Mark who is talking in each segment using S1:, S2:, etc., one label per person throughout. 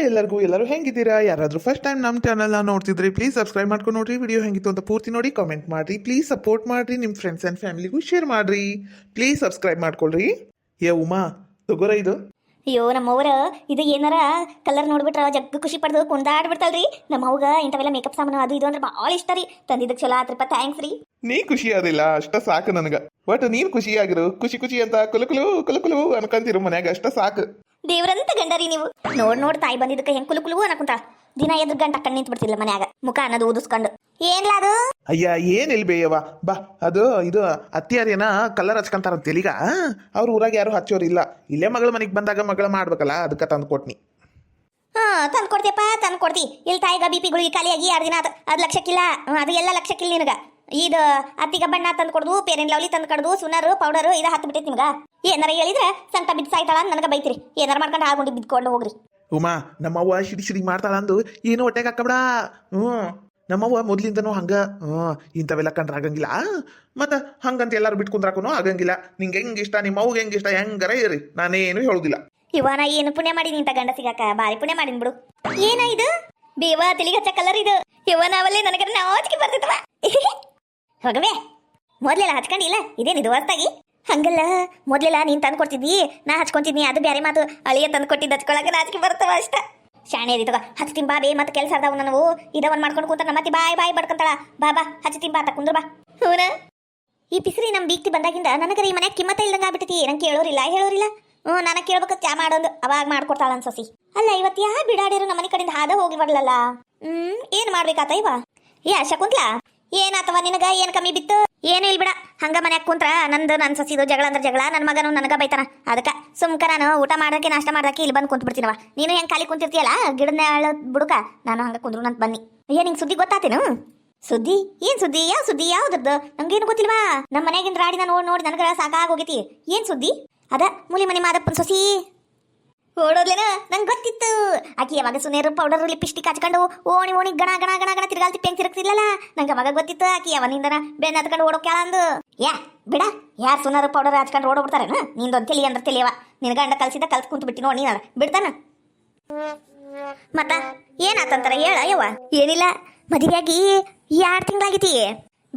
S1: ಎಲ್ಲರೂ ಹೆಂಗಿದ್ದೀರಾ? ಯಾರಾದರೂ first time ನಮ್ಮ ಚಾನಲ್ನ ನೋಡ್ತಿದ್ರಿ ಪ್ಲೀಸ್ ಸಬ್ಸ್ಕ್ರೈಬ್ ಮಾಡ್ಕೊಂಡು ನೋಡ್ರಿ. ವಿಡಿಯೋ ಹೆಂಗಿತ್ತು ಅಂತ ಪೂರ್ತಿ ನೋಡಿ ಕಾಮೆಂಟ್ ಮಾಡಿರಿ. ಪ್ಲೀಸ್ ಸಪೋರ್ಟ್ ಮಾಡಿರಿ, ನಿಮ್ಮ ಫ್ರೆಂಡ್ಸ್ ಆ್ಯಂಡ್ ಫ್ಯಾಮಿಲಿಗೂ ಶೇರ್ ಮಾಡಿರಿ. ಪ್ಲೀಸ್ ಸಬ್ಸ್ಕ್ರೈಬ್ ಮಾಡ್ಕೊಳ್ರಿ. ಉಮಾ ತಗೋರ ಇದು.
S2: ಅಯ್ಯೋ ನಮ್ಮವ್ರ ಇದು ಏನಾರ ಕಲರ್ ನೋಡ್ಬಿಟ್ರ ಜಗ್ಗ ಖುಷಿ ಪಡ್ದು ಕುಂದಾಡ್ಬಿಡ್ತಾಳ್ರಿ. ನಮ್ಮವ್ಗ ಇಂಥವೆಲ್ಲ ಮೇಕಪ್ ಸಾಮಾನು ಅದು ಇದು ಅಂದ್ರೆ ಭಾಳ ಇಷ್ಟ ರೀ. ತಂದಿದ್ದಕ್ಕೆ ಚಲೋ ಆತ್ರಿಪ್ಪ, ಥ್ಯಾಂಕ್ಸ್ ರೀ.
S1: ನೀ ಖುಷಿ ಆದಿಲ್ಲ ಅಷ್ಟ ಸಾಕು ನನಗೆ. ಬಟ್ ನೀನು ಖುಷಿಯಾಗಿರು. ಖುಷಿ ಅಂತ ಕುಲು ಅನ್ಕಂತಿರು ಮನ್ಯಾಗ, ಅಷ್ಟ ಸಾಕು.
S2: ದೇವ್ರಂತ ಗಂಡರಿ ನೀವು. ನೋಡ್ ತಾಯಿ ಬಂದಿದ್ದಕ್ಕೆ ಹೆಂಗ್ ಕುಲು ಅನ್ನಕುಂತಾಳ. ದಿನ ಎದ್ರ ಗಂಟ ಕಣ್ಣು ನಿಂತು ಬಿಡ್ತಿಲ್ಲ ಮನ್ಯಾಗ, ಮುಖ ಅನ್ನೋದು ಊದಿಸ್ಕೊಂಡು. ಏನ್ಲ ಅದು?
S1: ಅಯ್ಯ ಏನಿಲ್ ಬೇಯವ್ವ, ಬಾ. ಅದು ಇದು ಅತ್ತಿಯಾರೇನ ಕಲರ್ ಹಚ್ಕೊಂತಾರ ತೆಲಿಗ. ಅವ್ರ ಊರಾಗ ಯಾರು ಹಚ್ಚೋರಿಲ್ಲ. ಇಲ್ಲೇ ಮಗಳ ಮನೆಗೆ ಬಂದಾಗ ಮಗಳ ಮಾಡ್ಬೇಕಲ್ಲ, ಅದಕ್ಕೆ ತಂದು ಕೊಟ್ನಿ.
S2: ತಂದು ಕೊಡ್ತೀಯಪ್ಪ, ತಂದು ಕೊಡ್ತಿ. ಇಲ್ಲಿ ತಾಯಿಗ ಬಿ ಪಿ ಗುಳಿಗೆ ಖಾಲಿಯಾಗಿ 2 ದಿನ ಅದು ಲಕ್ಷಕ್ಕಿಲ್ಲ. ಅದು ಎಲ್ಲ ಲಕ್ಷಕ್ಕಿಲ್ಲ ನಿನಗ. ಇದು ಅತ್ತಿಗ ಬಣ್ಣ ತಂದು ಕೊಡ್ದು, ಪೇರೆಂಟ್ ಲವ್ಲಿ ತಂದು ಕಡ್ದು, ಸುನರು ಪೌಡರ್ ಇದು ಹತ್ತು ಬಿಟ್ಟೈತಿ ನಿಮ್ಗ. ಏನಾರ ಹೇಳಿದ್ರೆ ಸಂತ ಬಿದ್ದು ಸಾಯ್ತಾಳ ನನಗೆ ಬೈತ್ರಿ. ಏನಾರ ಮಾಡ್ಕೊಂಡು ಆಗುಂಡಿ ಬಿದ್ಕೊಂಡು ಹೋಗ್ರಿ.
S1: ಉಮಾ ನಮ್ಮವ್ವ ಸಿಡಿ ಮಾಡ್ತಾಳ ಅಂದು ಏನು ಹೊಟ್ಟೆಗೆ ಹಾಕಬೇಡ. ನಮ್ಮವ್ವ ಮೊದ್ಲಿಂದನೂ ಹಂಗ. ಇಂಥವೆಲ್ಲ ಕಂಡ್ರೆ ಆಗಂಗಿಲ್ಲ. ಮತ್ತು ಹಂಗಂತ ಎಲ್ಲರೂ ಬಿಟ್ಕೊಂಡ್ರಾಕೂ ಆಗಂಗಿಲ್ಲ. ನಿಂಗೆ ಹೆಂಗೆ ಇಷ್ಟ, ನಿಮ್ಮ ಅವ್ಗೆ ಹೆಂಗೆ ಇಷ್ಟ, ಹೆಂಗಾರ ಇರಿ, ನಾನೇನು ಹೇಳುದಿಲ್ಲ.
S2: ಇವನ ಏನು ಪುಣ್ಯ ಮಾಡಿ ನಿಂತ ಗಂಡ ಸಿಗಾಕ ಬಾರಿ ಪುಣ್ಯ ಮಾಡಿನ್ ಬಿಡು. ಏನ ಇದು ಬೇವ ತೆಲಿಗೆ ಹಚ್ಚ ಕಲರ್ ಇದು. ಇವನ ಅವಲ್ಲೇ ನನಗೆ ನಾಚಿಕೆ ಬರ್ತಿತ್ತವ. ಹೋಗವೇ, ಮೊದ್ಲೆಲ್ಲ ಹಚ್ಕೊಂಡಿಲ್ಲ. ಇದೇನಿದು ಹೊಸ್ತಾಗಿ? ಹಂಗಲ್ಲ, ಮೊದ್ಲೆಲ್ಲ ನೀನ್ ತಂದು ಕೊಡ್ತಿದ್ದಿ, ನಾ ಹಚ್ಕೊಂತಿದ್ನಿ. ಅದು ಬೇರೆ ಮಾತು. ಅಳಿಯ ತಂದು ಕೊಟ್ಟಿದ್ದು ಹಚ್ಕೊಳಕ ನಾಚಿಕೆ ಬರ್ತವ ಅಷ್ಟ. ಶಾಣೆ ಅದಿತ್ತವ. ಹಚ್ತೀನಿ ಬಾ ಬೇ. ಮತ್ತೆ ಕೆಲಸ ಅದಾವ ನಾವು ಇದವನ್ ಮಾಡ್ಕೊಂಡು ಕೂತ ನಮ್ಮತ್ತಿ ಬಾಯ್ ಬಡ್ಕೊಂತಾಳ. ಬಾ ಹಚ್ತೀನಿ ಬಾ ಕುಂದ್ರ ಬಾ. ಹೂನ ಈ ಪಿಸ್ರಿ ನಮ್ ಬೀಕ್ತಿ ಬಂದಾಗಿಂದ ನನಗರ ಈ ಮನ್ಯಾಗ ಕಿಮ್ಮತ್ತ ಇಲ್ದಂಗ ಆಗ್ಬಿಟ್ಟತಿ. ನಂಗೆ ಹೇಳೋರಿಲ್ಲ. ನನಗೆ ಕೇಳ್ಬೇಕು ಚಾ ಮಾಡೋದು, ಅವಾಗ ಮಾಡ್ಕೊಡ್ತಾಳ ಅನ್ಸಸಿ. ಅಲ್ಲ ಇವತ್ತು ಯಾ ಬಿಡಾಡಿರು ನಮ್ಮ ಮನೆ ಕಡೆಯಿಂದ ಹಾದ ಹೋಗಿ ಬರ್ಲಲ್ಲ. ಏನ್ ಮಾಡ್ಬೇಕಾತ ಇವ? ಶಕುಂತ್ಲಾ ಏನಾತವ ನಿನಗ? ಏನ್ ಕಮ್ಮಿ ಬಿತ್ತು? ಏನು ಇಲ್ ಬಿಡ. ಹಂಗ ಮನ್ಯಾಗ ಕುಂತ್ರ ನನ್ನ ಸಸಿದು ಜಗಳ ಅಂದ್ರೆ ಜಗಳ, ನನ್ನ ಮಗನು ನನಗ ಬೈತಾನ. ಅದಕ್ಕ ಸುಮ್ಕ ನಾನು ಊಟ ಮಾಡಕ್ಕೆ ನಾಷ್ಟ ಮಾಡಕ್ಕೆ ಇಲ್ಲಿ ಬಂದು ಕುಂತ್ ಬಿಡ್ತೀನವ. ನೀನು ಹೆಂಗ್ ಖಾಲಿ ಕುಂತಿರ್ತೀಯಲ್ಲ ಗಿಡನ ಬುಡುಕ, ನಾನು ಹಂಗ ಕುಂದ್ರು ನಂತ ಬನ್ನಿ. ನಿಂಗೆ ಸುದ್ದಿ ಗೊತ್ತಾತೇನು? ಸುದ್ದಿ? ಏನ್ ಸುದ್ದಿ? ಯಾವ ಸುದ್ದಿ? ಯಾವ್ದದ್ದು? ನಮ್ಗೇನು ಗೊತ್ತಿಲ್ವಾ? ನಮ್ಮ ಮನ್ಯಾಗಿನ ರಾಡಿನ ನೋಡಿ ನನಗ ಸಾಕಾಗೋಗೈತಿ. ಏನ್ ಸುದ್ದಿ? ಅದ ಮೂಲಿ ಮನೆ ಮಾದಪ್ಪನ ಸೊಸಿ ಓಡೋದ್ಲೇನ? ನಂಗೆ ಗೊತ್ತಿತ್ತು. ಆಕಿ ಯಾವಾಗ ಸುನೇರು ಪೌಡರ್ ಲಿಪ್ಸ್ಟಿಕ್ ಹಚ್ಕೊಂಡು ಓಣಿ ಗಣ ತಿರ್ಗಾಲ್ತಿ ಪೆಂಗ್ ತಿರುಗ್ತಿರ್ಲಲ್ಲ, ನಂಗೆ ಅವಾಗ ಗೊತ್ತಿತ್ತು. ಆಕಿ ಯಾವನಿಂದನ ಬೆನ್ನ ಹತ್ಕೊಂಡು ಓಡೋಕ್ಯಾಳ ಅಂದು. ಬಿಡ, ಯಾರು ಸುನಾರು ಪೌಡರ್ ಹಚ್ಕೊಂಡು ಓಡೋಗ್ಬಿಡ್ತಾರೇನು? ನಿಂದೊಂದು ತಲಿ ಅಂದ್ರೆ ತಿಳಿಯವ. ನಿನ್ ಗಂಡ ಕಲ್ಸಿದ ಕಲ್ತ್ ಕುಂತು ಬಿಟ್ಟಿ ನೋಡಿ ನೀನ ಬಿಡ್ತಾನ. ಮತ್ತ ಏನಾತಂತಾರ ಹೇಳ ಯವ್ವ? ಏನಿಲ್ಲ, ಮದುವೆಯಾಗಿ 2 ತಿಂಗಳಾಗಿತಿ.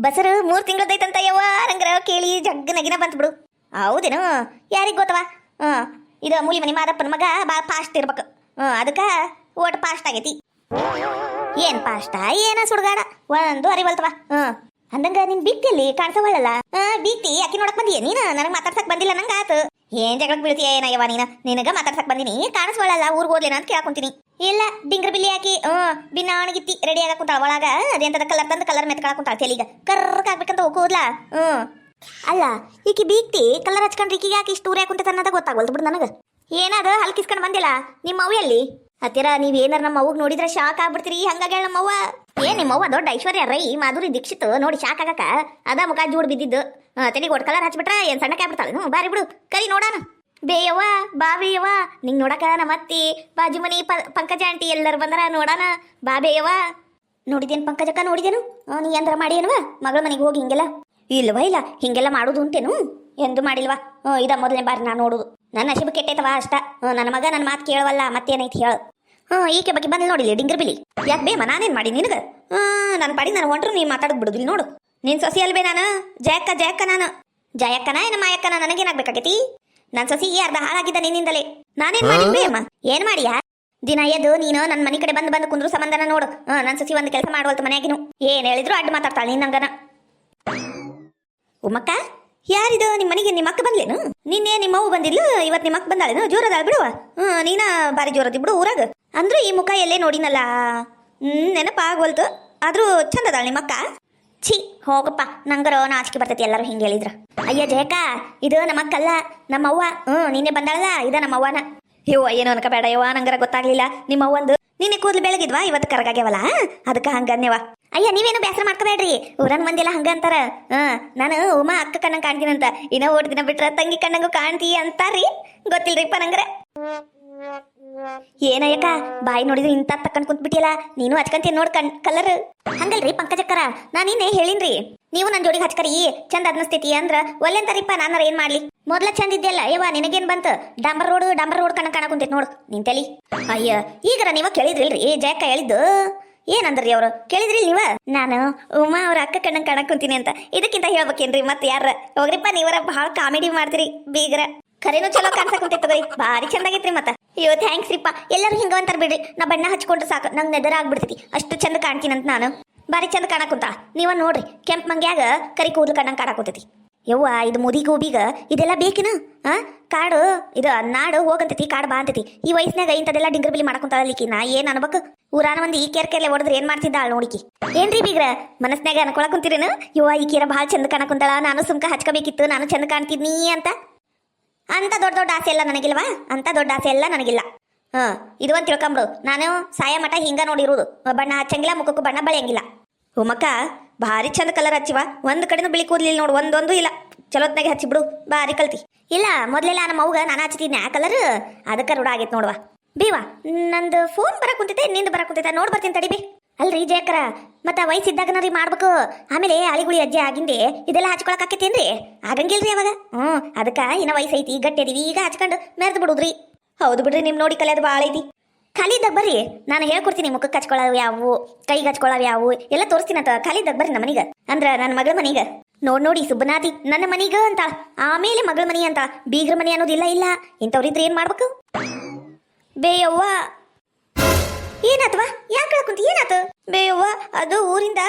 S2: ಬಸರು 3 ತಿಂಗಳದೈತಂತ ಯವ್ವ. ನಂಗರ ಕೇಳಿ ಜಗ್ಗ ನಗಿನ ಬಂತು ಬಿಡು. ಹೌದೇನು? ಯಾರಿಗೆ ಗೊತ್ತವ? ಇದು ಮೂಲಿ ಮನಿ ಮಾದಪ್ಪನ ಮಗ ಭಾಳ ಫಾಸ್ಟ್ ಇರ್ಬೇಕು. ಅದಕ್ಕೆ ಓಟ್ ಫಾಸ್ಟ್ ಆಗೈತಿ. ಏನ್ ಫಾಸ್ಟ? ಏನ ಸುಡ್ಗಾಡ ಒಂದು ಅರಿವಲ್ತವ. ಅಂದಂಗ ನಿನ್ ಬೀಕ್ತಿಯಲ್ಲಿ ಕಾಣಿಸವಳಲ್ಲ. ಬೀಕ್ತಿ ಅಕ್ಕಿ ನೋಡಕ್ ಬಂದಿಯ ನೀನು? ನನಗೆ ಮಾತಾಡ್ಸಕ್ ಬಂದಿಲ್ಲ. ನಂಗೆ ಆತು. ಏನ್ ಜಗಳಕ್ಕೆ ಬೀಳ್ತೀಯ ಏನಯ್ಯವ ನೀನು? ನಿನಗ ಮಾತಾಡ್ಸಕ್ ಬಂದಿನಿ, ಕಾಣಿಸ್ವಳಲ್ಲ. ಊರ್ಗ್ ಹೋದ್ಲೇನ ಅಂತ ಕೇಳ್ಕೊಂತೀನಿ. ಇಲ್ಲ ಡಿಂಗ್ರ ಬಿಲ್ಲಿ ಹಾಕಿ ಬಿನ್ನಾಣಿಗಿತ್ತಿ ರೆಡಿ ಆಗ ಕುಂತಾಳ ಒಳಗ. ಅದೇಂತದ ಕಲರ್ ತಂದು ಕಲರ್ ಮೆತ್ಕೊಳ ಕುಂತಾಳ. ತೆಲಿಗ ಕರ್ರಕ್ ಆಗ್ಬೇಕಂತ ಹೋಗೋದ್ಲಾ. ಅಲ್ಲ ಈಕಿ ಬೀಕ್ತಿ ಕಲರ್ ಹಚ್ಕೊಂಡ್ರಿ ಈಕಿಗೆ ಯಾಕೆ ಇಷ್ಟು ಊರೇ ಕುಂತ ಅನ್ನೋದ ಗೊತ್ತಾಗಲ್ದು ಬಿಡು ನನಗೆ. ಏನಾದ ಹಲ್ಕಿಸ್ಕೊಂಡು ಬಂದಿಲ್ಲ ನಿಮ್ಮ ಅವ್ವ ಎಲ್ಲಿ? ಹತ್ತಿರ ನೀವ್ ಏನಾರ ನಮ್ಮ ಅವ್ಗೆ ನೋಡಿದ್ರೆ ಶಾಕ್ ಆಗ್ಬಿಡ್ತೀರಿ. ಹಂಗಾಗಿ ನಮ್ಮವ್ವ ನಿಮ್ಮವ್ವ ದೊಡ್ಡ ಐಶ್ವರ್ಯ ರೈ ಮಾಧುರಿ ದೀಕ್ಷಿತ್ ನೋಡಿ ಶಾಕ್ ಆಗಕ ಅದ ಮುಖ ಜೂಡ್ ಬಿದ್ದಿದ್ದು. ತೆಲಿಗೆ ಒಟ್ಟು ಕಲರ್ ಹಚ್ಬಿಟ್ರ ಏನ್ ಸಣ್ಣಕ್ಕೆ ಆಗ್ಬಿಡ್ತಾಳೆ. ಬಾರಿ ಬಿಡು, ಕರಿ ನೋಡೋಣ. ಬೇಯವ್ವ ಬಾಬೇಯವ್ವ, ನಿಂಗೆ ನೋಡಕ ನಮ್ಮ ಅತ್ತಿ ಬಾಜು ಮನಿ ಪಂಕಜ ಆಂಟಿ ಎಲ್ಲರೂ ಬಂದ್ರ ನೋಡೋಣ. ಬಾಬೇಯವ್ವ ನೋಡಿದೇನು ಪಂಕಜಕ್ಕ? ನೋಡಿದೇನು ನೀ ಅಂದ್ರ ಮಾಡಿ ಏನವ ಮಗಳ ಮನೆಗೆ ಹೋಗಿ ಹಿಂಗೆಲ್ಲ? ಇಲ್ವಾ, ಇಲ್ಲ ಹಿಂಗೆಲ್ಲ ಮಾಡೋದು ಅಂತೇನು? ಎಂದು ಮಾಡಿಲ್ವಾ? ಇದ ಮೊದಲನೇ ಬಾರಿ ನಾ ನೋಡುದು. ನನ್ನ ಹಸಿಬು ಕೆಟ್ಟೈತವ ಅಷ್ಟ. ನನ್ನ ಮಗ ನನ್ನ ಮಾತು ಕೇಳವಲ್ಲ, ಮತ್ತೇನೈತಿ ಹೇಳು. ಈಕೆ ಬಗ್ಗೆ ಬಂದು ನೋಡಿಲ್ಲ ಡಿಂಗ್ರ ಬಿಲಿ. ಯಾಕೆ ಬೇಮ ನಾನೇನ್ ಮಾಡಿ ನಿನಗ? ನನ್ನ ಪಾಡಿ ನಾನು ಹೊಂಟ್ರು ನೀ ಮಾತಾಡೋದು ಬಿಡುದಿಲ್ಲ ನೋಡು. ನಿನ್ ಸೊಸಿ ಅಲ್ವೇ ನಾನು? ಜಯಕ್ಕ ನಾನು ಜಯಕ್ಕನ ಏನ ಮಾಯಕ್ಕನ? ನನಗೇನಾಗ್ಬೇಕಾಗೈತಿ? ನನ್ನ ಸೊಸಿ ಅರ್ಧ ಹಾಳಾಗಿದ್ದ ನಿನ್ನಿಂದಲೇ. ನಾನೇನ್ ಮಾಡಿ ಬೇಮ? ಏನ್ ಮಾಡಿಯಾ? ದಿನ ಎದ್ದು ನೀನು ನನ್ನ ಮನೆ ಕಡೆ ಬಂದು ಕುಂದ್ರು ಸಂಬಂಧನ ನೋಡು. ನನ್ನ ಸೊಸಿ ಒಂದು ಕೆಲಸ ಮಾಡುವಲ್ತು ಮನ್ಯಾಗಿನು. ಏನ್ ಹೇಳಿದ್ರು ಅಡ್ಡ ಮಾತಾಡ್ತಾಳೆ ನಿನ್ನಂಗನ. ಉಮ್ಮಕ್ಕ ಯಾರಿದು? ನಿಮ್ಮ ಮನೆಗೆ ನಿಮ್ಮ ಅಕ್ಕ ಬಂದ್ಲೇನು? ನಿನ್ನೆ ನಿಮ್ಮ ಅವ್ವ ಬಂದಿದ್ಲು, ಇವತ್ತು ನಿಮ್ಮ ಅಕ್ಕ ಬಂದಾಳೇನು? ಜೋರದಾಳ ಬಿಡುವ. ನೀನ ಬಾರಿ ಜೋರದಿ ಬಿಡು ಊರಾಗ. ಅಂದ್ರೂ ಈ ಮುಖ ಎಲ್ಲೇ ನೋಡಿನಲ್ಲ. ನೆನಪ ಆಗೋಲ್ತು. ಆದ್ರೂ ಚಂದದಾಳ ನಿಮ್ಮ ಅಕ್ಕ. ಛೀ ಹೋಗಪ್ಪ, ನಂಗರ ನಾಚಿಕೆ ಬರ್ತೈತಿ ಎಲ್ಲರೂ ಹಿಂಗೆ ಹೇಳಿದ್ರ. ಅಯ್ಯ ಜಯಕ್ಕ, ಇದು ನಮ್ಮ ಅಕ್ಕಲ್ಲ, ನಮ್ಮವ್ವ. ನಿನ್ನೆ ಬಂದಾಳಲ್ಲ, ಇದ ನಮ್ಮವ್ವನ. ಯವ್ವ ಏನು ಅನ್ಕಬೇಡ ಯವ್ವ, ನಂಗರ ಗೊತ್ತಾಗ್ಲಿಲ್ಲ. ನಿಮ್ಮವ್ವಂದು ನಿನ್ನೆ ಕೂದಲು ಬೆಳಗಿದ್ವಾ, ಇವತ್ತು ಕರಗಾಗ್ಯವಲ್ಲ, ಅದಕ್ಕೆ ಹಂಗನ್ಯವ. ಅಯ್ಯ ನೀವೇನು ಬೇಸರ ಮಾಡ್ಕೋಬೇಡ್ರಿ, ಊರನ್ ಮಂದಿಲ್ಲ ಹಂಗ ಅಂತಾರ. ನಾನು ಉಮಾ ಅಕ್ಕ ಕಣ್ಣಂಗ್ ಕಾಣ್ತೀನಂತ. ಇನ್ನ 8 ದಿನ ಬಿಟ್ರ ತಂಗಿ ಕಣ್ಣಂಗು ಕಾಣ್ತೀ ಅಂತಾರ್ರಿ. ಗೊತ್ತಿಲ್ರಿಪ್ಪ ನಂಗ್ರೆ. ಏನಯ್ಯಕ್ಕ ಬಾಯಿ ನೋಡಿದ್ರೆ ಇಂತ ತಕ್ಕಂಡ್ ಕುಂತ್ ಬಿಟ್ಟಿಯಲ್ಲ. ನೀನು ಹಚ್ಕಂತೀನಿ ನೋಡ್ ಕಲರ್. ಹಂಗಲ್ರಿ ಪಂಕಜಕ್ಕರ, ನಾನು ಇನ್ನೇ ಹೇಳಿನ್ರಿ ನೀವು ನನ್ನ ಜೋಡಿ ಹಚ್ಕರಿ ಚಂದ ಅನ್ನಿಸ್ತೈತಿ ಅಂದ್ರ ಒಲ್ಲೆಂತಾರಿಪ್ಪ ನಾನಾರ ಏನ್ ಮಾಡ್ಲಿ ಮೊದ್ಲ ಚಂದ ಇದ್ದೆಲ್ಲ ಯವ್ವ ನಿನಗೇನ್ ಬಂತ ಡಾಂಬರ್ ರೋಡ್ ಕಣ ಕುಂತೈತಿ ನೋಡು ನಿನ್ ತಲಿ ಅಯ್ಯ ಈಗರ ನೀವ ಕೇಳಿದ್ರಿಲ್ರಿ ಜಯಕ್ಕ ಹೇಳಿದ್ದು ಏನಂದ್ರಿ ಅವ್ರು ಕೇಳಿದ್ರಿ ನೀವ ನಾನು ಉಮಾ ಅವ್ರ ಅಕ್ಕ ಕಣ್ಣಂಗ್ ಕಾಣಕ್ ಕುಂತೀನಿ ಅಂತ ಇದಕ್ಕಿಂತ ಹೇಳ್ಬೇಕೇನ್ರಿ ಮತ್ತೆ ಯಾರ ಹೋಗ್ರಿಪ್ಪ ನೀವರ ಬಹಳ ಕಾಮಿಡಿ ಮಾಡ್ತೀರಿ ಬೀಗ್ರ ಖರೇನು ಚಲೋ ಕಾಣ್ಸಕ್ ಕುಂತೈತಿ ತಗೋರಿ ಭಾರಿ ಚಂದಾಗೈತ್ರಿ ಮತ್ತ ಅಯ್ಯೋ ಥ್ಯಾಂಕ್ಸ್ ರೀಪ್ಪ ಎಲ್ಲರೂ ಹಿಂಗ ಅಂತಾರ ಬಿಡ್ರಿ ನಾ ಬಣ್ಣ ಹಚ್ಕೊಂಡ್ರೆ ಸಾಕು ನಂಗೆ ನೆದರ ಆಗ್ಬಿಡ್ತೈತಿ ಅಷ್ಟು ಚಂದ ಕಾಣ್ತೀನಂತ ನಾನು ಬಾರಿ ಚಂದ ಕಾಣಕ್ ಕುಂತ ನೀವ ನೋಡ್ರಿ ಕೆಂಪ್ ಮಂಗ್ಯಾಗ ಕರಿ ಕೂದಲು ಕಣ್ಣಂಗ್ ಕಾಣಕ್ ಕುಂತೈತಿ ಯವ್ವ ಇದು ಮುದಿ ಗೋಬಿಗ ಇದೆಲ್ಲ ಬೇಕಿನ ಕಾಡು ಇದು ನಾಡು ಹೋಗಂತೈತಿ ಕಾಡು ಬಾ ಅಂತೈತಿ ಈ ವಯಸ್ಸಿನಾಗ ಇಂಥದೆಲ್ಲ ಡಿಂಗರ್ ಬಿಲಿ ಮಾಡಕೊಂತಾಳಿಕಿ ನಾ ಏನ್ ಅನ್ಬೇಕು ಊರಾನ ಮಂದಿ ಈ ಕೇರ್ಲೆ ಹೊಡೆದ್ರೆ ಏನ್ ಮಾಡ್ತಿದ್ದಾಳ ನೋಡಿಕಿ ಏನ್ರಿ ಬೀಗ್ರ ಮನಸ್ನಾಗ ಅನ್ಕೊಳಕ್ ಕುಂತೀರೇನು ಯವ್ವ ಈ ಕೇರ ಭಾಳ ಚಂದ ಕಾಣಕ್ ಕುಂತಾಳ ನಾನು ಸುಮ್ಕ ಹಚ್ಕೋಬೇಕಿತ್ತು ನಾನು ಚಂದ ಕಾಣ್ತಿದ್ನಿ ಅಂತ ದೊಡ್ಡ ಆಸೆ ಎಲ್ಲ ನನಗಿಲ್ವಾ ಅಂತ ದೊಡ್ಡ ಆಸೆ ಎಲ್ಲ ನನಗಿಲ್ಲ ಇದು ಅಂತ ತಿಳ್ಕೊಂಬಿಡು ನಾನು ಸಾಯ ಮಠ ಹಿಂಗ ನೋಡಿರೋದು ಬಣ್ಣ ಹಚ್ಚಂಗಿಲ್ಲ ಮುಖಕ್ಕೂ ಬಣ್ಣ ಬಳಿಯಂಗಿಲ್ಲ ಉಮಕ್ಕ ಭಾರಿ ಚಂದ ಕಲರ್ ಹಚ್ಚಿವ ಒಂದ್ ಕಡೆನೂ ಬಿಳಿ ಕೂದ್ಲಿಲ್ಲ ನೋಡು ಒಂದೊಂದು ಇಲ್ಲ ಚಲೋತ್ನಾಗೆ ಹಚ್ಚಿಬಿಡು ಭಾರಿ ಕಲ್ತಿ ಇಲ್ಲ ಮೊದ್ಲೆಲ್ಲ ನಮ್ಮ ಅವ್ಗ ನಾನು ಹಚ್ಚಿದ್ದೀನಿ ಆ ಕಲರ್ ಅದಕ್ಕೆ ರೂಢ ಆಗೈತೆ ನೋಡುವ ಬೀವಾ ನಂದು ಫೋನ್ ಬರಕ್ ಕುಂತೈತೆ ನಿಂದು ಬರಕ್ ಕುಂತೈತೆ ನೋಡ್ ಬರ್ತೀನಿ ತಡಿಬಿ ಅಲ್ರಿ ಜಯಕರ ಮತ್ತ ವಯಸ್ಸಿದ್ದಾಗನರಿ ಮಾಡ್ಬೇಕು ಆಮೇಲೆ ಅಳಿಗುಳಿ ಅಜ್ಜೆ ಆಗಿಂದೆ ಇದೆಲ್ಲ ಹಚ್ಕೊಳಕ್ ಆಕೈತೇನ್ರಿ ಆಗಂಗಿಲ್ರಿ ಅವಾಗ ಅದಕ್ಕ ಇನ್ನ ವಯಸ್ಸೈತಿ ಗಟ್ಟಿದೀವಿ ಈಗ ಹಚ್ಕೊಂಡು ಮೆರೆದು ಬಿಡುದ್ರಿ ಹೌದು ಬಿಡ್ರಿ ನಿಮ್ ನೋಡಿ ಕಲಿಯೋದು ಭಾಳ ಐತಿ ಖಾಲಿದ್ದಾಗ ಬರ್ರಿ ನಾನು ಹೇಳ್ಕೊಡ್ತೀನಿ ಮುಖಕ್ಕೆ ಹಚ್ಕೊಳ್ಳೋವು ಯಾವುವು ಕೈಗೆ ಹಚ್ಕೊಳ್ಳೋವು ಯಾವುವು ಎಲ್ಲ ತೋರಿಸ್ತೀನಂತ ಖಾಲಿದ್ದಾಗ ಬರ್ರಿ ನಮ್ಮ ಮನೀಗ ಅಂದ್ರ ನನ್ನ ಮಗಳ ಮನೀಗ ನೋಡಿ ಸುಬ್ಬನಾದಿ ನನ್ನ ಮನೀಗ ಅಂತ ಆಮೇಲೆ ಮಗಳ ಮನಿ ಅಂತ ಬೀಗ್ರ ಮನಿ ಅನ್ನೋದಿಲ್ಲ ಇಲ್ಲ ಇಂಥವ್ರಿದ್ರೆ ಏನ್ ಮಾಡ್ಬೇಕು ಬೇಯವ್ವ ಏನಾತವಾ ಯಾಕೆ ಹೇಳ್ಕೊಂತ ಏನಾತ ಬೇಯವ್ವ ಅದು ಊರಿಂದ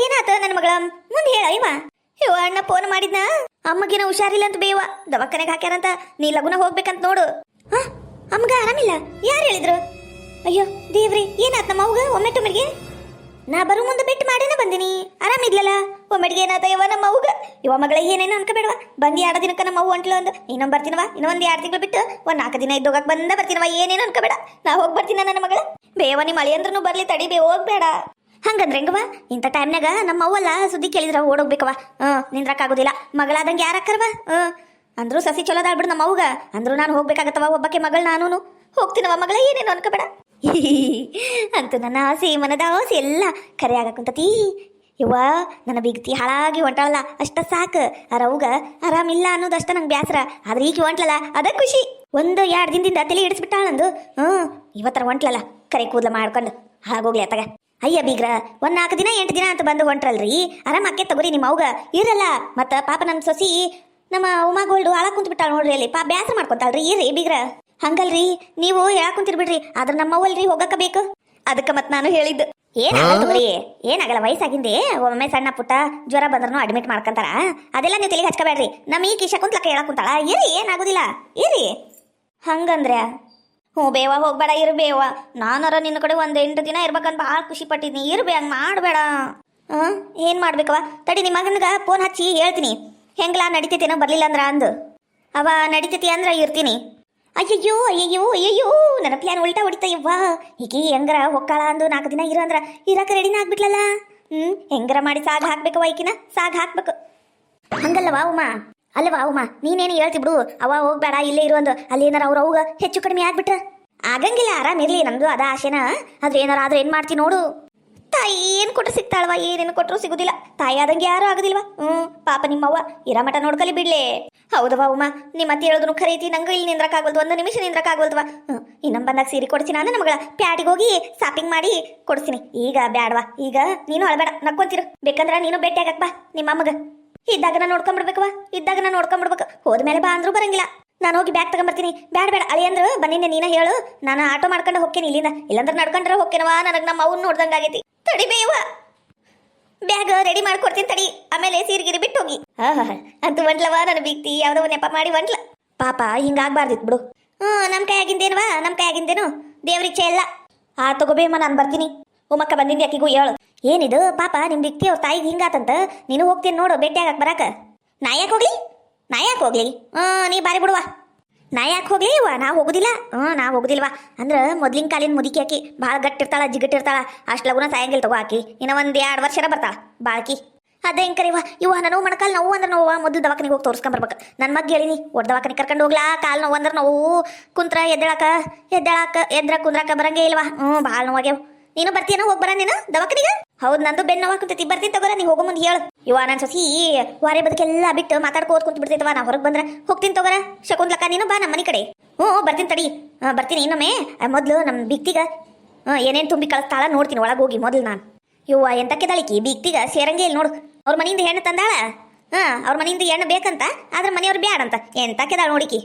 S2: ಏನಾತ ನನ್ನ ಮಗಳ ಮುಂದೆ ಹೇಳ ಇವ ಅಣ್ಣ ಫೋನ್ ಮಾಡಿದ್ನ ಅಮ್ಮಗಿನ ಹುಷಾರಿಲ್ಲ ಅಂತ ಬೇಯವ್ವ ದವಾಖಾನೆಗೆ ಹಾಕ್ಯಾರಂತ ನೀ ಲಗುನ ಹೋಗ್ಬೇಕಂತ ನೋಡು ಅಮ್ಮಗ ಆರಾಮಿಲ್ಲ ಯಾರು ಹೇಳಿದ್ರು ಅಯ್ಯೋ ದೇವ್ರಿ ಏನಾತ್ ನಮ್ಮ ಅವ್ಗ ಒಮ್ಮೆಗೆ ನಾ ಬರೋ ಮುಂದೆ ಬೆಟ್ಟು ಮಾಡೇನ ಬಂದಿನಿ ಆರಾಮಿದ್ಲಲ್ಲ ಒಮ್ಮೆಗೆ ಏನಾತ ಇವ ನಮ್ಮ ಅವ್ಗ ಇವ ಮಗಳ ಏನೇನು ಅನ್ಕೋಬೇಡವಾ ಬಂದು 2 ದಿನಕ್ಕ ನಮ್ಮ ಅವ್ವ ಹೊಂಟ್ಲು ಅಂದು ಇನ್ನೊಂದು ಬರ್ತೀನವ ಇನ್ನೊಂದು 2 ತಿಂಗಳು ಬಿಟ್ಟು ಒಂದು 4 ದಿನ ಇದ್ದೋಗಕ್ಕೆ ಬರ್ತೀನವ ಏನೇನು ಅನ್ಕೋಬೇಡ ನಾ ಹೋಗಿ ಬರ್ತೀನ ನನ್ನ ಮಗಳ ಬೇವ ನಿಮ್ಮ ಮಳೆ ಅಂದ್ರೂ ಬರ್ಲಿ ತಡಿ ಹೋಗ್ಬೇಡ ಹಂಗಂದ್ರೆ ಹೆಂಗವ ಇಂಥ ಟೈಮ್ನಾಗ ನಮ್ಮ ಅವ್ವಲ್ಲ ಸುದ್ದಿ ಕೇಳಿದ್ರ ಓಡೋಗ್ಬೇಕವ ನಿಂದ್ರಕ್ಕಾಗೋದಿಲ್ಲ ಮಗಳಾದಂಗೆ ಯಾರಕ್ಕರ್ವ ಅಂದ್ರು ಸಸಿ ಚಲೋದಾಳ್ ಬಿಡು ನಮ್ಮ ಅವ್ಗ ಅಂದ್ರು ನಾನು ಹೋಗ್ಬೇಕಾಗತ್ತವ ಒಬ್ಬಕ್ಕೆ ಮಗಳು ನಾನು ಹೋಗ್ತೀನವ ಮಗಳ ಏನೇನು ಅನ್ಕೋಬೇಡ ಅಂತೂ ನನ್ನ ಆಸೆ ಮನದ ಆಸೆ ಎಲ್ಲ ಕರೆ ಆಗಕ್ಕಂತತಿ ಇವ್ವ ನನ್ನ ಬಿಗ್ತಿ ಹಾಳಾಗಿ ಹೊಂಟಾಳಲ್ಲ ಅಷ್ಟ ಸಾಕು ಅವ್ಗ ಆರಾಮಿಲ್ಲ ಅನ್ನೋದಷ್ಟ ನಂಗೆ ಬ್ಯಾಸರ ಆದ್ರೆ ಈಗ ಹೊಂಟ್ಲಲ್ಲ ಅದ ಖುಷಿ 1-2 ದಿನದಿಂದ ತಲೆ ಹಿಡಿಸ್ಬಿಟ್ಟಾಳಂದು ಇವತ್ತರ ಹೊಂಟ್ಲಲ್ಲ ಕರೆ ಕೂದಲ ಮಾಡ್ಕೊಂಡು ಹಾಗೋಗ್ಲಿ ಅತ್ತಗ ಅಯ್ಯ ಬೀಗ್ರ 4 ದಿನ 8 ದಿನ ಅಂತ ಬಂದು ಹೊಂಟ್ರಲ್ರಿ ಆರಾಮ ಅಕ್ಕೆ ತಗೋರಿ ನಿಮ್ಮ ಅವ್ಗ ಇರಲ್ಲ ಮತ್ತ ಪಾಪ ನನ್ನ ಸೊಸಿ ನಮ್ಮ ಉಮಾ ಗೋಲ್ಡು ಹಾಳಾಗ್ ಕುಂತ ಬಿಟ್ಟಾಳ ನೋಡ್ರಿ ಅಲ್ಲಿ ಬ್ಯಾಸರ ಮಾಡ್ಕೊಂತಾಳ್ರಿ ಇರ್ರಿ ಬೀಗ್ರ ಹಂಗಲ್ರಿ ನೀವು ಹೇಳಕ್ ಕುಂತಿರ್ಬಿಡ್ರಿ ಆದ್ರೆ ನಮ್ಮವ್ವಲ್ರಿ ಹೋಗಕ್ಕ ಬೇಕು ಅದಕ್ಕೆ ಮತ್ ನಾನು ಹೇಳಿದ್ದು ಏನಾಗಲ್ಲ ವಯಸ್ಸಾಗಿಂದೆ ಒಮ್ಮೆ ಸಣ್ಣ ಪುಟ್ಟ ಜ್ವರ ಬಂದ್ರೂ ಅಡ್ಮಿಟ್ ಮಾಡ್ಕೊಂತಾರ ಅದೆಲ್ಲ ನೀವು ತಲೆಗೆ ಹಚ್ಕೋಬೇಡ್ರಿ ನಮ್ಮ ಈ ಕಿಶ ಕುಂತ್ಲಕ್ಕ ಹೇಳಕ್ ಕುಂತಾಳ ಇರಿ ಏನಾಗುದಿಲ್ಲ ಇರಿ ಹಂಗಂದ್ರೆ ಬೇವ ಹೋಗ್ಬೇಡ ಇರು ಬೇವ ನಾನರ ನಿನ್ನ ಕಡೆ 8 ದಿನ ಇರ್ಬೇಕಂತ ಭಾಳ ಖುಷಿ ಪಟ್ಟಿದ್ನಿ ಇರ್ಬೇ ಹಂಗೆ ಮಾಡಬೇಡ ಏನ್ ಮಾಡ್ಬೇಕವ ತಡಿ ನಿಮ್ಮ ಮಗನಿಗೆ ಫೋನ್ ಹಚ್ಚಿ ಹೇಳ್ತೀನಿ ಹೆಂಗ್ಲಾ ನಡಿತೈತೇನೋ ಬರ್ಲಿಲ್ಲ ಅಂದ್ರ ಅಂದು ಅವ ನಡಿತೈತಿ ಅಂದ್ರ ಇರ್ತೀನಿ ಅಯ್ಯಯ್ಯೋ ನನ್ನ ಪ್ಲಾನ್ ಉಲ್ಟಾ ಹೊಡಿತ ಇವ್ವ ಈಗ ಹೆಂಗರ ಹೊಕ್ಕಾಳ ಅಂದು 4 ದಿನ ಇರು ಅಂದ್ರ ಇರಾಕ ರೆಡಿನ ಆಗ್ಬಿಟ್ಲಲ್ಲ ಹೆಂಗರ ಮಾಡಿ ಸಾಗ್ ಹಾಕ್ಬೇಕವ ಈಕಿನ ಸಾಗ್ ಹಾಕ್ಬೇಕು ಹಂಗಲ್ಲವಾ ಉಮಾ ಅಲ್ಲವಾ ಉಮಾ ನೀನೇನು ಹೇಳ್ತಿ ಬಿಡು ಅವ ಹೋಗ್ಬೇಡ ಇಲ್ಲೇ ಇರು ಅಂದು ಅಲ್ಲಿ ಏನಾರ ಅವ್ಗ ಹೆಚ್ಚು ಕಡಿಮೆ ಆಗ್ಬಿಟ್ರ ಆಗಂಗಿಲ್ಲ ಆರಾಮಿರ್ಲಿ ನಮ್ದು ಅದ ಆಶೆನ ಆದ್ರೆ ಏನಾರ ಆದ್ರೆ ಏನ್ ಮಾಡ್ತಿ ನೋಡು ತಾಯಿ ಏನ್ ಕೊಟ್ರು ಸಿಗ್ತಾಳವ ಏನೇನು ಕೊಟ್ರು ಸಿಗುದಿಲ್ಲ ತಾಯಿ ಆದಂಗೆ ಯಾರು ಆಗುದಿಲ್ವಾ ಪಾಪ ನಿಮ್ಮವ್ವ ಇರಮಠ ನೋಡ್ಕಲಿ ಬಿಡ್ಲೆ ಹೌದವಾ ಉಮಾ ನಿಮ್ಮ ಅತ್ತೆ ಹೇಳಿದ್ರು ಖರೀತಿ ನಂಗೆ ಇಲ್ಲಿ ನಿಂದ್ರಕ್ಕಾಗಲ್ದು 1 ನಿಮಿಷ ನಿಂದ್ರಕ್ಕಾಗಲ್ದವಾ ಇನ್ನೊಂದು ಬಂದಾಗ ಸೀರೆ ಕೊಡ್ತೀನಿ ನಾನು ನಮಗಳ ಪ್ಯಾಟಿಗೆ ಹೋಗಿ ಶಾಪಿಂಗ್ ಮಾಡಿ ಕೊಡ್ತೀನಿ ಈಗ ಬ್ಯಾಡವಾ ಈಗ ನೀನು ಅಳಬೇಡ ನಕ್ಕೊಂತಿರು ಬೇಕಂದ್ರ ನೀನು ಭೇಟಿ ಆಗಕ್ ಬಾ ನಿಮ್ಮ ಅಮ್ಮಗ ಇದ್ದಾಗ ನಾನು ನೋಡ್ಕೊಂಡ್ಬಿಡ್ಬೇಕು ಹೋದ್ಮೇಲೆ ಬಾ ಅಂದ್ರೂ ಬರಂಗಿಲ್ಲ ನಾನು ಹೋಗಿ ಬ್ಯಾಗ್ ತಗೊಂಡ್ಬರ್ತೀನಿ ಬೇಡ ಅಳಿ ಅಂದ್ರು ಬನ್ನಿಂದೆ ನೀನ ಹೇಳು ನಾನು ಆಟೋ ಮಾಡ್ಕೊಂಡು ಹೋಗ್ತೇನೆ ಇಲ್ಲಿಂದ ಇಲ್ಲಾಂದ್ರೆ ನಡ್ಕೊಂಡ್ರೆ ಹೋಗ್ತೇನವಾ ನನಗೆ ನಮ್ಮ ಅವ್ನ ನೋಡ್ದಂಗಾಗೈತಿ ತಡಿ ಬೇವ ಬ್ಯಾಗ್ ರೆಡಿ ಮಾಡ್ಕೊಡ್ತೀನಿ ತಡಿ ಆಮೇಲೆ ಸೀರೆಗಿರಿ ಬಿಟ್ಟು ಹೋಗಿ ಅಂತೂ ಒಂಟ್ಲವ ನನ್ನ ಬೀಗ್ತಿ ಯಾವ್ದೋ ನೆಪ ಮಾಡಿ ಒಂಟ್ಲ ಪಾಪ ಹಿಂಗಾಗ್ಬಾರ್ದಿತ್ತು ಬಿಡು ನಮ್ಮ ಕೈಯಾಗಿಂದೇನು ದೇವ್ರಿಚ್ಛೆ ಎಲ್ಲ ತಗೋಬೇಮ್ಮ ನಾನು ಬರ್ತೀನಿ ಉಮ್ಮಕ್ಕ ಬಂದಿಂದೆ ಅಕ್ಕಿಗೂ ಹೇಳು ಏನಿದು ಪಾಪ ನಿಮ್ ಬಿಕ್ತಿ ಅವ್ರ ತಾಯಿಗೆ ಹಿಂಗಾತಂತ ನೀನು ಹೋಗ್ತೀನಿ ನೋಡು ಭೇಟಿ ಆಗಕ್ ಬರಾಕ ನಾ ಯಾಕೆ ಹೋಗ್ಲಿ ನೀ ಬಾರಿ ಬಿಡುವ ನಾ ಯಾಕೆ ಹೋಗ್ಲಿ ನಾ ಹೋಗುದಿಲ್ವಾ ಅಂದ್ರ ಮೊದ್ಲಿನ ಕಾಲಿನ ಮುದುಕಿ ಆಕಿ ಭಾಳ ಗಟ್ಟಿರ್ತಾಳ ಜಿಗಟ್ಟಿರ್ತಾಳ ಅಷ್ಟು ಲಗುನ ಸಾಯಂಗಿಲ್ಲ ತಗೋ ಆಕಿ ಇನ್ನ 1-2 ವರ್ಷ ಬರ್ತಾಳ ಬಾಳ್ಕಿ ಅದೇ ಹೆಂಗ್ ಕರಿವ ನನವು ಮಣಕಾಲ್ ನೋವು ಅಂದ್ರೆ ನೋವು ಮೊದಲು ದವಾಖಾನಿಗೆ ಹೋಗಿ ತೋರಿಸ್ಕೊಂಬರ್ಬೇಕು ನನ್ನ ಮಗ್ ಹೇಳಿನಿ ಒಟ್ಟು ದವಾಖಾನಿಗೆ ಕರ್ಕೊಂಡು ಹೋಗ್ಲಾ ಕಾಲು ನೋವು ಅಂದ್ರೆ ನೋವು ಕುಂತ್ರ ಎದ್ದಳಾಕ ಎದ್ರ ಕುಂದ್ರಾಕ ಬರಂಗೇ ಇಲ್ವಾ ಭಾಳ ನೋವಾಗ್ಯಾವ ನೀನು ಬರ್ತೀನೋ ಹೋಗಿ ಬರ ನೀನು ದವಾಖಾನಿಗ ಹೌದು ನಂದು ಬೆನ್ನು ನೋವಾಕುಂತೈತಿ ಬರ್ತೀನಿ ತಗೋರ ನೀ ಹೋಗೋ ಮುಂದೆ ಹೇಳು ಇವ ನನ್ನ ಸೊಸಿ ವಾರೆ ಬದುಕೆಲ್ಲ ಬಿಟ್ಟು ಮಾತಾಡ್ಕೋದ್ ಕುಂತ ಬಿಡ್ತೈತವ ನಾ ಹೊರಗೆ ಬಂದ್ರೆ ಹೋಗ್ತೀನಿ ತಗೋರ ಶಕುಂತ್ಲಕ್ಕ ನೀನು ಬಾ ನಮ್ಮ ಮನೆ ಕಡೆ ಹ್ಞೂ ಬರ್ತೀನಿ ತಡಿ ಬರ್ತೀನಿ ಇನ್ನೊಮ್ಮೆ ಮೊದಲು ನಮ್ಮ ಬಿಕ್ತಿಗ ಏನೇನು ತುಂಬಿ ಕಳಿಸ್ತಾಳ ನೋಡ್ತೀನಿ ಒಳಗೆ ಹೋಗಿ ಮೊದಲು ನಾನು ಇವ್ವ ಎಂತಕ್ಕೆ ದಳಿಕಿ ಬಿಕ್ತಿಗ ಸೇರಂಗೆ ಇಲ್ಲಿ ನೋಡು ಅವ್ರ ಮನೆಯಿಂದ ಹೆಣ್ಣು ತಂದಾಳ ಅವ್ರ ಮನೆಯಿಂದ ಹೆಣ್ಣು ಬೇಕಂತ ಆದ್ರೆ ಮನೆಯವ್ರು ಬ್ಯಾಡಂತ ಎಂತಕ್ಕೆದಾಳ ನೋಡಿಕಿ